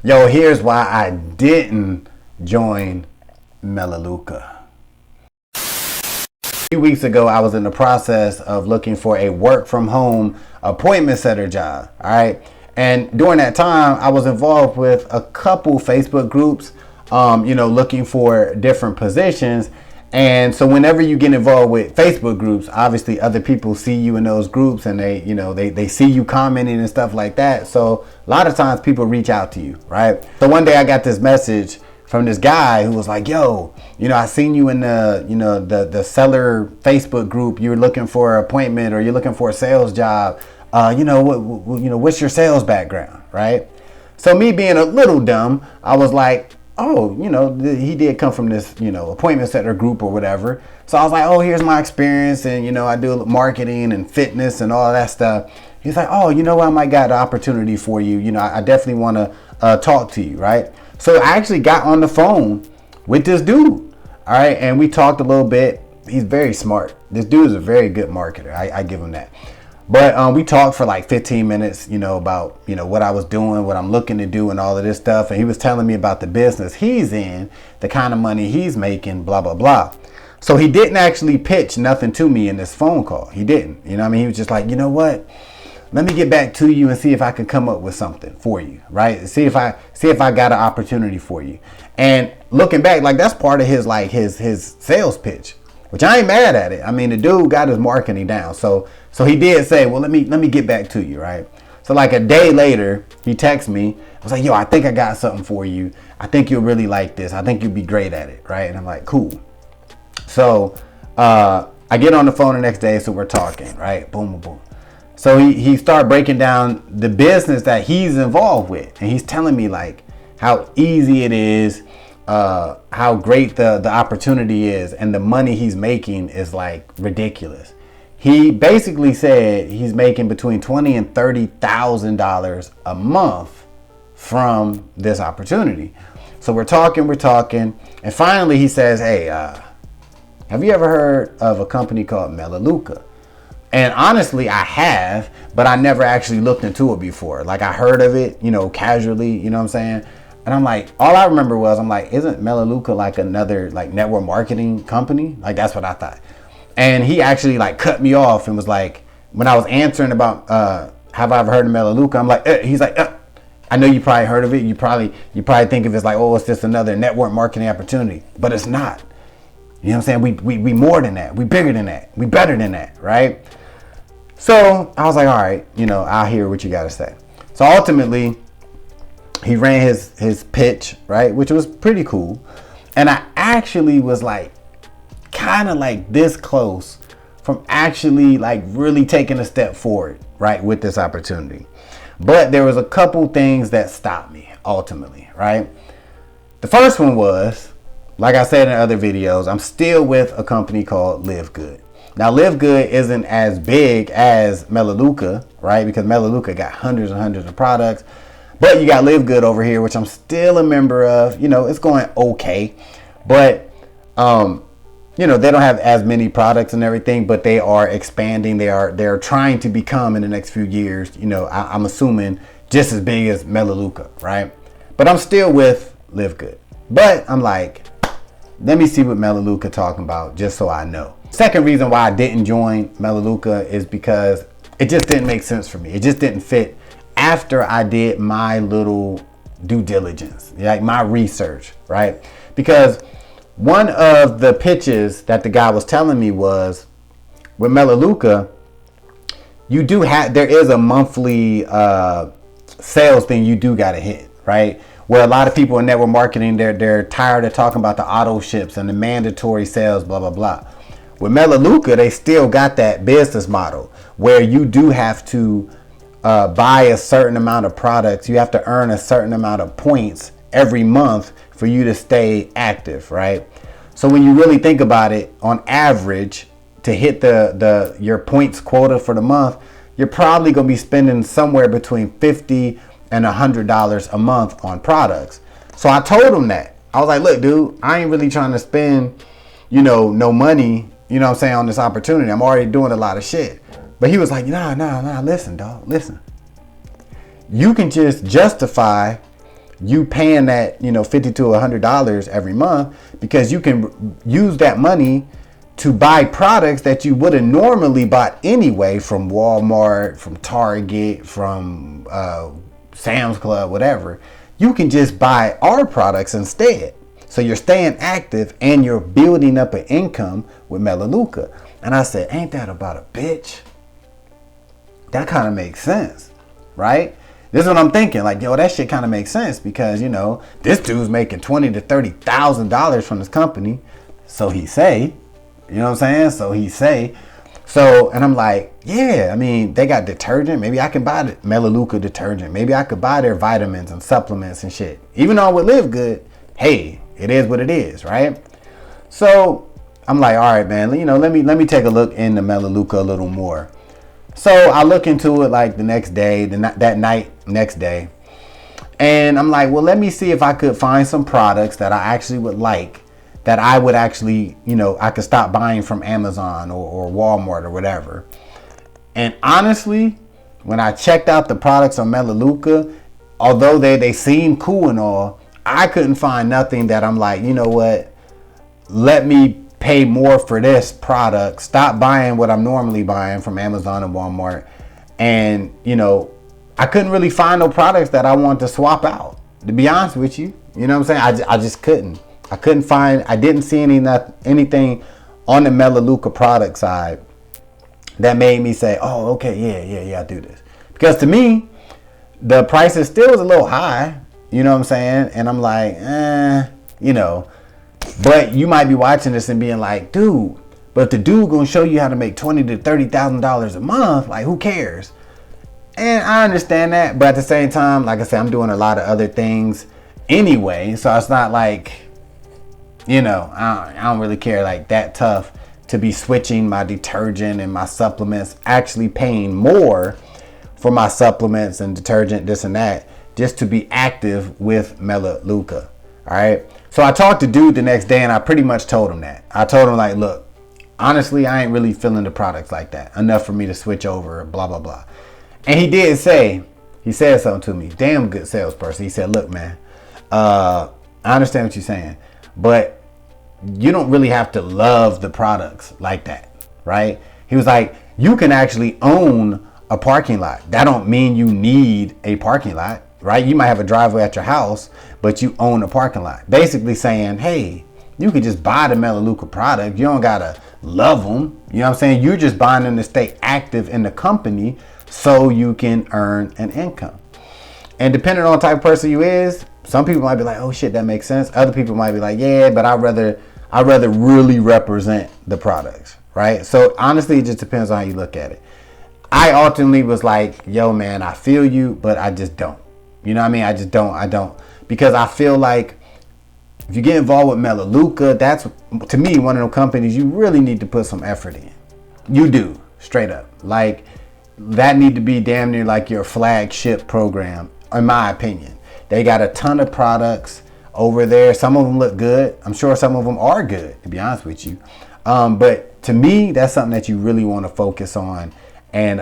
Yo, here's why I didn't join Melaleuca. A few weeks ago, I was in the process of looking for a work from home appointment setter job. All right. And during that time, I was involved with a couple Facebook groups, looking for different positions. And so whenever you get involved with Facebook groups, obviously other people see you in those groups and they see you commenting and stuff like that. So a lot of times people reach out to you, right? So one day I got this message from this guy who was like, yo, I seen you in the seller Facebook group. You're looking for an appointment or you're looking for a sales job. What's your sales background, right? So me being a little dumb, I was like, oh, he did come from this, appointment setter group or whatever. So I was like, oh, here's my experience. And, I do marketing and fitness and all that stuff. He's like, oh, I might got an opportunity for you. I definitely want to talk to you, right? So I actually got on the phone with this dude, all right? And we talked a little bit. He's very smart. This dude is a very good marketer. I give him that. But we talked for like 15 minutes, about, what I was doing, what I'm looking to do and all of this stuff. And he was telling me about the business he's in, the kind of money he's making, blah, blah, blah. So he didn't actually pitch nothing to me in this phone call. He didn't. He was just like, you know what? Let me get back to you and see if I can come up with something for you, right? See if I got an opportunity for you. And looking back, like that's part of his sales pitch, which I ain't mad at it. I mean, the dude got his marketing down. So he did say, well, let me get back to you, right? So like a day later, he texted me. I was like, yo, I think I got something for you. I think you'll really like this. I think you'll be great at it, right? And I'm like, cool. So I get on the phone the next day, so we're talking, right? Boom, boom, boom. So he started breaking down the business that he's involved with. And he's telling me like how easy it is, how great the opportunity is, and the money he's making is like ridiculous. He basically said he's making between $20,000 and $30,000 a month from this opportunity. So we're talking, and finally he says, hey, have you ever heard of a company called Melaleuca? And honestly, I have, but I never actually looked into it before. Like I heard of it, casually, you know what I'm saying? And I'm like, all I remember was, I'm like, isn't Melaleuca like another like network marketing company? Like that's what I thought. And he actually like cut me off and was like, when I was answering about, have I ever heard of Melaleuca? I'm like, he's like, I know you probably heard of it. You probably think of it as like, oh, it's just another network marketing opportunity, but it's not. You know what I'm saying? We more than that. We bigger than that. We better than that, right? So I was like, all right, I'll hear what you got to say. So ultimately, he ran his pitch, right, which was pretty cool. And I actually was like, kind of like this close from actually like really taking a step forward, right, with this opportunity. But there was a couple things that stopped me ultimately, right? The first one was, like I said in other videos, I'm still with a company called Live Good. Now, Live Good isn't as big as Melaleuca, right? Because Melaleuca got hundreds and hundreds of products. But you got Live Good over here, which I'm still a member of. It's going okay. But, they don't have as many products and everything, but they are expanding. They're trying to become in the next few years, I'm assuming just as big as Melaleuca, right? But I'm still with Live Good. But I'm like, let me see what Melaleuca talking about just so I know. Second reason why I didn't join Melaleuca is because it just didn't make sense for me. It just didn't fit after I did my little due diligence, like my research, right? Because one of the pitches that the guy was telling me was with Melaleuca, there is a monthly sales thing you do got to hit, right? Where a lot of people in network marketing, they're tired of talking about the auto ships and the mandatory sales, blah, blah, blah. With Melaleuca, they still got that business model where you do have to buy a certain amount of products. You have to earn a certain amount of points every month for you to stay active, right? So when you really think about it, on average, to hit your points quota for the month, you're probably going to be spending somewhere between $50 and $100 a month on products. So I told him that. I was like, look, dude, I ain't really trying to spend, no money, on this opportunity. I'm already doing a lot of shit. But he was like, nah, listen, dog, listen. You can just justify you paying that, $50 to $100 every month, because you can use that money to buy products that you would have normally bought anyway from Walmart, from Target, from Sam's Club, whatever. You can just buy our products instead. So you're staying active and you're building up an income with Melaleuca. And I said, ain't that about a bitch? That kind of makes sense, right? This is what I'm thinking. Like, yo, that shit kind of makes sense because, this dude's making $20,000 to $30,000 from this company. So he say, you know what I'm saying? So he say. So, and I'm like, yeah, I mean, they got detergent. Maybe I can buy the Melaleuca detergent. Maybe I could buy their vitamins and supplements and shit. Even though it would live good, hey, it is what it is, right? So I'm like, all right, man, let me take a look into Melaleuca a little more. So I look into it like the next day, next day. And I'm like, well, let me see if I could find some products that I actually would like, that I would actually, I could stop buying from Amazon or Walmart or whatever. And honestly, when I checked out the products on Melaleuca, although they seem cool and all, I couldn't find nothing that I'm like, you know what, let me pay more for this product, stop buying what I'm normally buying from Amazon and Walmart. And, I couldn't really find no products that I wanted to swap out, to be honest with you. You know what I'm saying? I just couldn't. I didn't see anything on the Melaleuca product side that made me say, oh, okay, yeah, I do this. Because to me, the prices still was a little high. You know what I'm saying? And I'm like, but you might be watching this and being like, dude, but if the dude gonna show you how to make $20,000 to $30,000 a month, like, who cares? And I understand that, but at the same time, like I said, I'm doing a lot of other things anyway, so it's not like, I don't really care like that tough to be switching my detergent and my supplements, actually paying more for my supplements and detergent, this and that, just to be active with Melaleuca. All right. So I talked to dude the next day and I pretty much told him that. I told him like, look, honestly, I ain't really feeling the products like that enough for me to switch over, blah, blah, blah. And he said something to me, damn good salesperson. He said, look, man, I understand what you're saying, but you don't really have to love the products like that. Right. He was like, you can actually own a parking lot. That don't mean you need a parking lot. Right? You might have a driveway at your house, but you own a parking lot. Basically saying, hey, you can just buy the Melaleuca product. You don't got to love them. You know what I'm saying? You're just buying them to stay active in the company so you can earn an income. And depending on the type of person you is, some people might be like, oh shit, that makes sense. Other people might be like, yeah, but I'd rather really represent the products. Right? So honestly, it just depends on how you look at it. I ultimately was like, yo, man, I feel you, but I just don't. You know what I mean? I don't. Because I feel like if you get involved with Melaleuca, that's, to me, one of those companies you really need to put some effort in. You do, straight up. Like, that need to be damn near like your flagship program, in my opinion. They got a ton of products over there. Some of them look good. I'm sure some of them are good, to be honest with you. But to me, that's something that you really want to focus on and,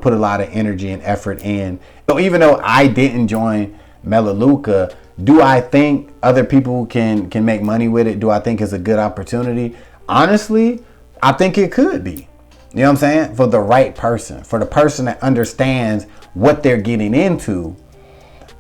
put a lot of energy and effort in. So even though I didn't join Melaleuca, do I think other people can make money with it? Do I think it's a good opportunity? Honestly, I think it could be. You know what I'm saying? For the right person, for the person that understands what they're getting into,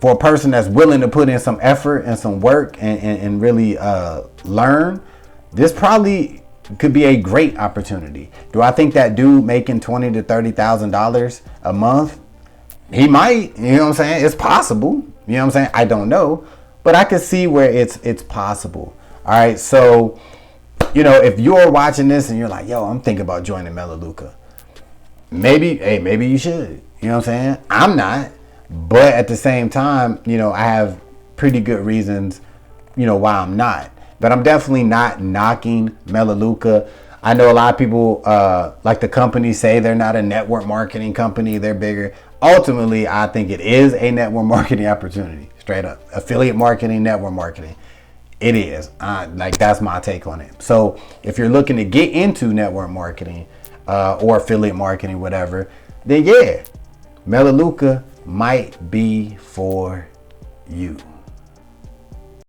for a person that's willing to put in some effort and some work and really learn, this probably could be a great opportunity. Do I think that dude making $20,000 to $30,000 a month? He might, you know what I'm saying? It's possible. You know what I'm saying? I don't know, but I can see where it's possible. All right. So, if you're watching this and you're like, yo, I'm thinking about joining Melaleuca, maybe you should, you know what I'm saying? I'm not, but at the same time, I have pretty good reasons, why I'm not, but I'm definitely not knocking Melaleuca. I know a lot of people, like the companies say they're not a network marketing company. They're bigger. Ultimately, I think it is a network marketing opportunity, straight up. Affiliate marketing, network marketing. It is. That's my take on it. So if you're looking to get into network marketing or affiliate marketing, whatever, then yeah, Melaleuca might be for you.